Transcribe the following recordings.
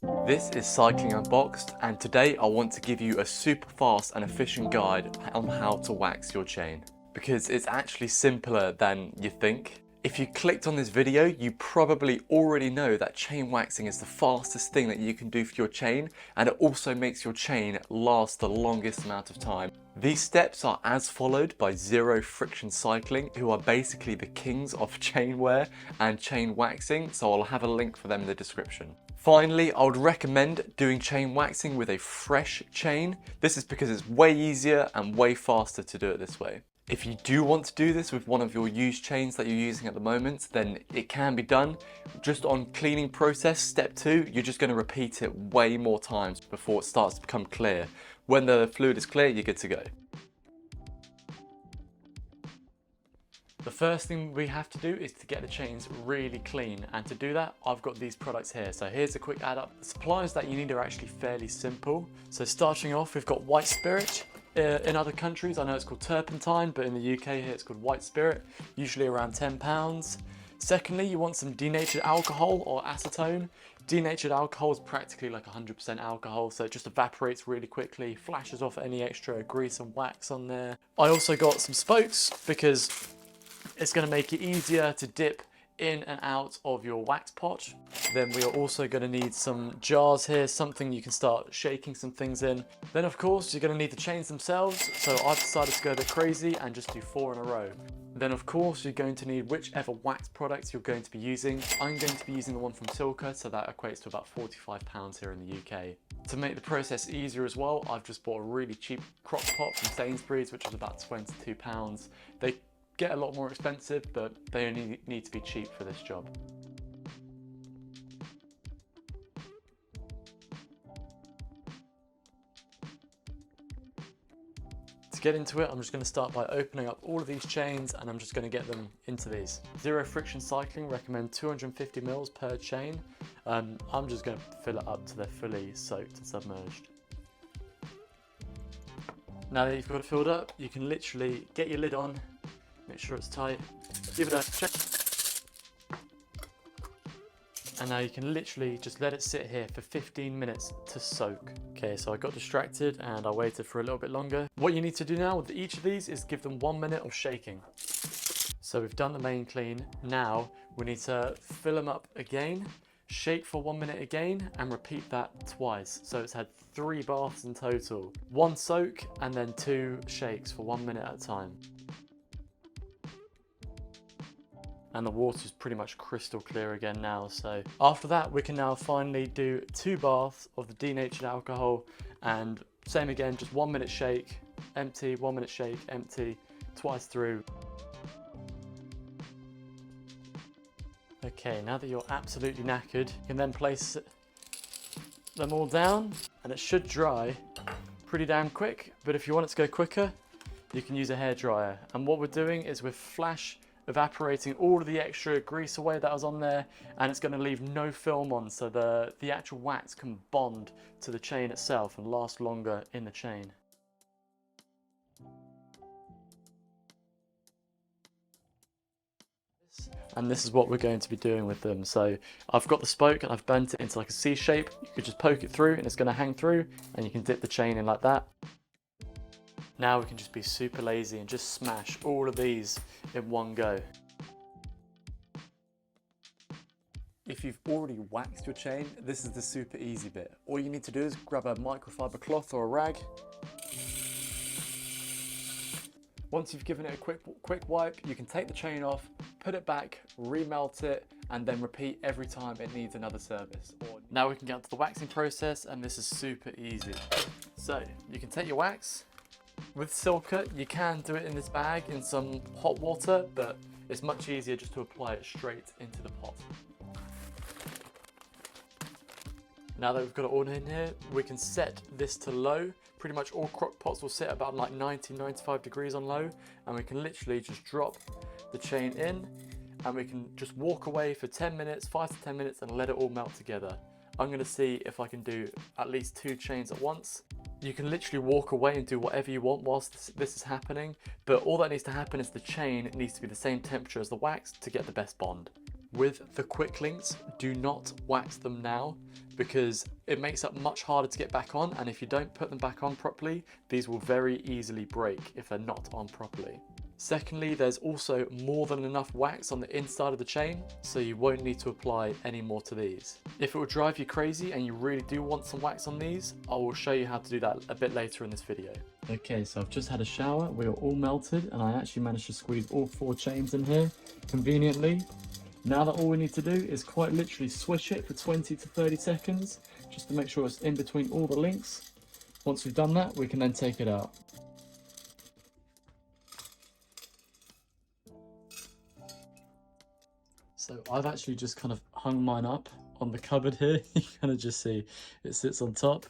This is Cycling Unboxed, and today I want to give you a super fast and efficient guide on how to wax your chain, because it's actually simpler than you think. If you clicked on this video, you probably already know that chain waxing is the fastest thing that you can do for your chain, and it also makes your chain last the longest amount of time. These steps are as followed by Zero Friction Cycling, who are basically the kings of chain wear and chain waxing, so I'll have a link for them in the description. Finally, I would recommend doing chain waxing with a fresh chain. This is because it's way easier and way faster to do it this way. If you do want to do this with one of your used chains that you're using at the moment, then it can be done. Just on cleaning process, step 2, you're just going to repeat it way more times before it starts to become clear. When the fluid is clear, you're good to go. The first thing we have to do is to get the chains really clean, and to do that I've got these products here. So here's a quick add up. The supplies that you need are actually fairly simple. So starting off, we've got white spirit. In other countries I know it's called turpentine, but in the UK here it's called white spirit, usually around £10. Secondly, you want some denatured alcohol or acetone. Denatured alcohol is practically like 100% alcohol, so it just evaporates really quickly, flashes off any extra grease and wax on there. I also got some spokes because it's going to make it easier to dip in and out of your wax pot. Then we are also going to need some jars here, something you can start shaking some things in. Then of course you're going to need the chains themselves, so I've decided to go a bit crazy and just do 4 in a row. Then of course you're going to need whichever wax products you're going to be using. I'm going to be using the one from Silka, so that equates to about £45 here in the UK. To make the process easier as well, I've just bought a really cheap crock pot from Sainsbury's, which is about £22. They get a lot more expensive, but they only need to be cheap for this job. To get into it, I'm just going to start by opening up all of these chains, and I'm just going to get them into these. Zero Friction Cycling recommend 250 mils per chain. I'm just going to fill it up till they're fully soaked and submerged. Now that you've got it filled up, you can literally get your lid on, make sure it's tight, give it a check, and now you can literally just let it sit here for 15 minutes to soak. Okay, so I got distracted and I waited for a little bit longer. What you need to do now with each of these is give them 1 minute of shaking. So we've done the main clean. Now we need to fill them up again, shake for 1 minute again, and repeat that twice. So it's had 3 baths in total. 1 soak and then 2 shakes for 1 minute at a time. And the water's pretty much crystal clear again now. So after that, we can now finally do 2 baths of the denatured alcohol, and same again, just 1 minute shake, empty, 1 minute shake, empty, twice through. Okay, now that you're absolutely knackered, you can then place them all down, and it should dry pretty damn quick. But if you want it to go quicker, you can use a hairdryer. And what we're doing is we're flash evaporating all of the extra grease away that was on there, and it's going to leave no film on, so the actual wax can bond to the chain itself and last longer in the chain. And this is what we're going to be doing with them. So I've got the spoke and I've bent it into like a C shape. You could just poke it through and it's going to hang through, and you can dip the chain in like that. Now we can just be super lazy and just smash all of these in one go. If you've already waxed your chain, this is the super easy bit. All you need to do is grab a microfiber cloth or a rag. Once you've given it a quick wipe, you can take the chain off, put it back, remelt it, and then repeat every time it needs another service. Now we can get to the waxing process, and this is super easy. So you can take your wax. With Silka, you can do it in this bag in some hot water, but it's much easier just to apply it straight into the pot. Now that we've got it all in here, we can set this to low. Pretty much all crock pots will sit about like 90-95 degrees on low, and we can literally just drop the chain in, and we can just walk away for 10 minutes, 5 to 10 minutes, and let it all melt together. I'm going to see if I can do at least 2 chains at once. You can literally walk away and do whatever you want whilst this is happening, but all that needs to happen is the chain needs to be the same temperature as the wax to get the best bond. With the quick links, do not wax them now because it makes it much harder to get back on, and if you don't put them back on properly, these will very easily break if they're not on properly. Secondly, there's also more than enough wax on the inside of the chain, so you won't need to apply any more to these. If it will drive you crazy and you really do want some wax on these, I will show you how to do that a bit later in this video. Okay, so I've just had a shower, we are all melted, and I actually managed to squeeze all 4 chains in here conveniently. Now that all we need to do is quite literally swish it for 20 to 30 seconds, just to make sure it's in between all the links. Once we've done that, we can then take it out. So I've actually just kind of hung mine up on the cupboard here. You kind of just see it sits on top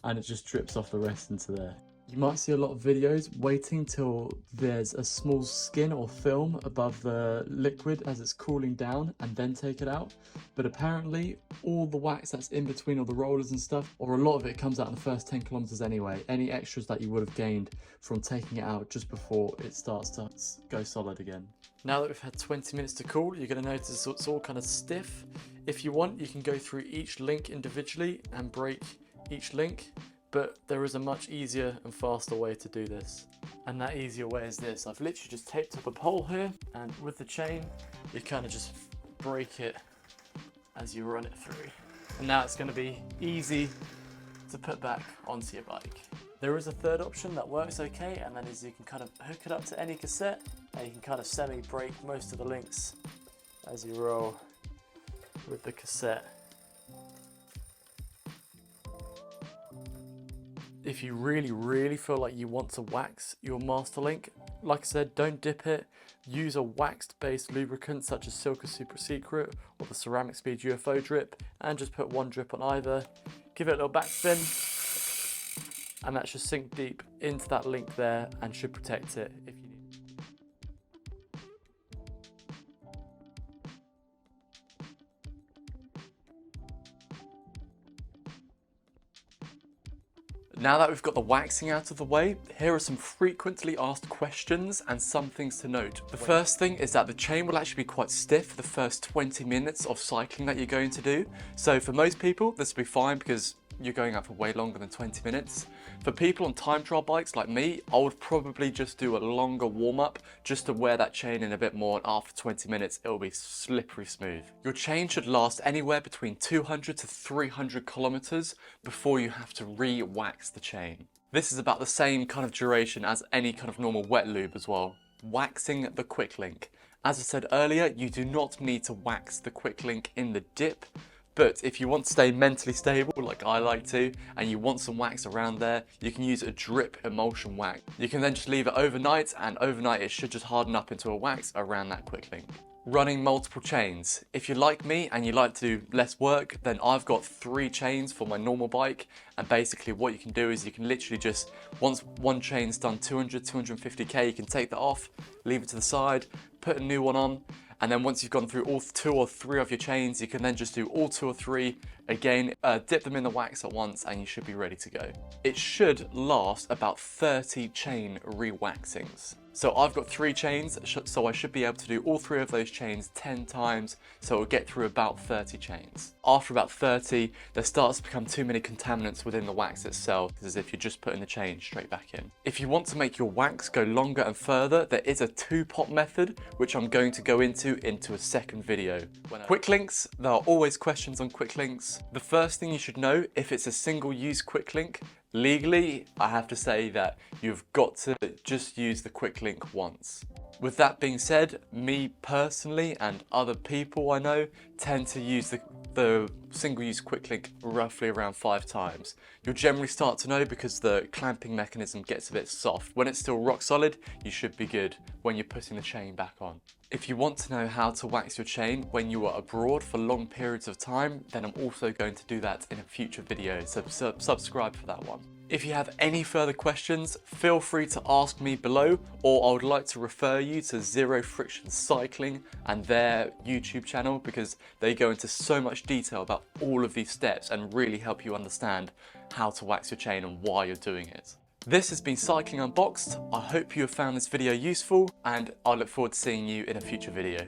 and it just drips off the rest into there. You might see a lot of videos waiting till there's a small skin or film above the liquid as it's cooling down and then take it out. But apparently all the wax that's in between all the rollers and stuff, or a lot of it, comes out in the first 10 kilometers anyway. Any extras that you would have gained from taking it out just before it starts to go solid again. Now that we've had 20 minutes to cool, you're going to notice it's all kind of stiff. If you want, you can go through each link individually and break each link. But there is a much easier and faster way to do this. And that easier way is this. I've literally just taped up a pole here, and with the chain, you kind of just break it as you run it through. And now it's going to be easy to put back onto your bike. There is a third option that works okay, and that is you can kind of hook it up to any cassette, and you can kind of semi-break most of the links as you roll with the cassette. If you really feel like you want to wax your master link, like I said, don't dip it. Use a waxed based lubricant such as Silka Super Secret or the Ceramic Speed UFO drip, and just put 1 drip on either. Give it a little back spin, and that should sink deep into that link there and should protect it if you need. Now that we've got the waxing out of the way, here are some frequently asked questions and some things to note. The first thing is that the chain will actually be quite stiff for the first 20 minutes of cycling that you're going to do. So for most people, this will be fine because you're going out for way longer than 20 minutes. For people on time trial bikes like me, I would probably just do a longer warm-up just to wear that chain in a bit more, and after 20 minutes it will be slippery smooth. Your chain should last anywhere between 200 to 300 kilometers before you have to re-wax the chain. This is about the same kind of duration as any kind of normal wet lube as well. Waxing the quick link. As I said earlier, you do not need to wax the quick link in the dip. But if you want to stay mentally stable, like I like to, and you want some wax around there, you can use a drip emulsion wax. You can then just leave it overnight, and overnight it should just harden up into a wax around that quick link. Running multiple chains. If you're like me and you like to do less work, then I've got 3 chains for my normal bike, and basically what you can do is you can literally just, once one chain's done 200, 250k, you can take that off, leave it to the side, put a new one on, and then once you've gone through all 2 or 3 of your chains, you can then just do all 2 or 3 again, dip them in the wax at once, and you should be ready to go. It should last about 30 chain re-waxings. So I've got 3 chains, so I should be able to do all 3 of those chains 10 times, so it'll get through about 30 chains. After about 30, there starts to become too many contaminants within the wax itself, as if you're just putting the chain straight back in. If you want to make your wax go longer and further, there is a 2-pot method, which I'm going to go into a second video. Quick links, there are always questions on quick links. The first thing you should know, if it's a single-use quick link, legally, I have to say that you've got to just use the quick link once. With that being said, me personally and other people I know tend to use the single-use quick link roughly around 5 times. You'll generally start to know because the clamping mechanism gets a bit soft. When it's still rock solid, you should be good when you're putting the chain back on. If you want to know how to wax your chain when you are abroad for long periods of time, then I'm also going to do that in a future video, so subscribe for that one. If you have any further questions, feel free to ask me below, or I would like to refer you to Zero Friction Cycling and their YouTube channel, because they go into so much detail about all of these steps and really help you understand how to wax your chain and why you're doing it. This has been Cycling Unboxed. I hope you have found this video useful, and I look forward to seeing you in a future video.